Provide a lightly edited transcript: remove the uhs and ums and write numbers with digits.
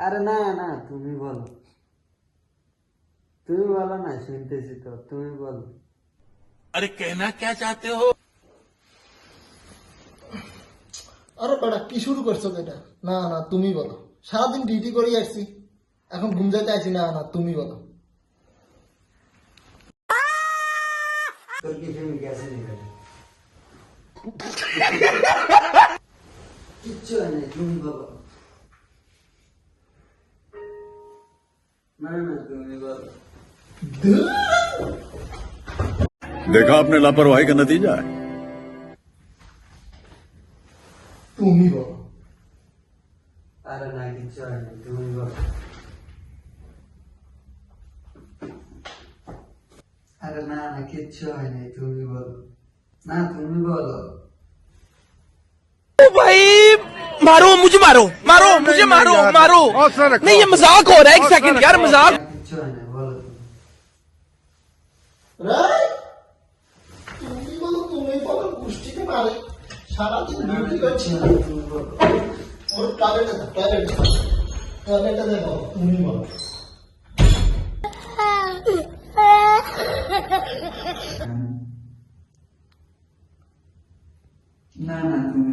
আরে না না, তুমি বলো, তুমি বলো না, শুনতেছি তো, তুমি বলো। अरे कहना क्या चाहते हो। আরে বেটা কি শুরু করছো এটা? না না তুমি বলো। সারাদিন ডিউটি করে আসছি, এখন ঘুম যাইতে আছি। না না তুমি বলো। তোর কি প্রেমিক আছে নাকি? কিচ্ছু হয় নাই, তুমি বলো। না না, তুমি বলো। देखा आपने लापरवाही का नतीजा है। তুমি বলো। আরে না, কিচ্ছু হয় নাই, তুমি বলো। আরে না না, কিচ্ছু হয় নাই, তুমি বলো। না, তুমি বলো। ओ भाई मारो मुझे, मारो मारो मुझे, मारो मारो। नहीं ये मजाक हो रहा है, एक सेकंड यार मजाक। না, কিচ্ছু হয় নাই, বলো তুমি। রাই তুমি বলো, তুমি বলো, গোষ্ঠীকে মারে। সারাদিন ডিউটি করছি। না, তুমি বলো। ওর টয়লেটে যাও, টয়লেটে যাও, তুমি বলো। না না, তুমি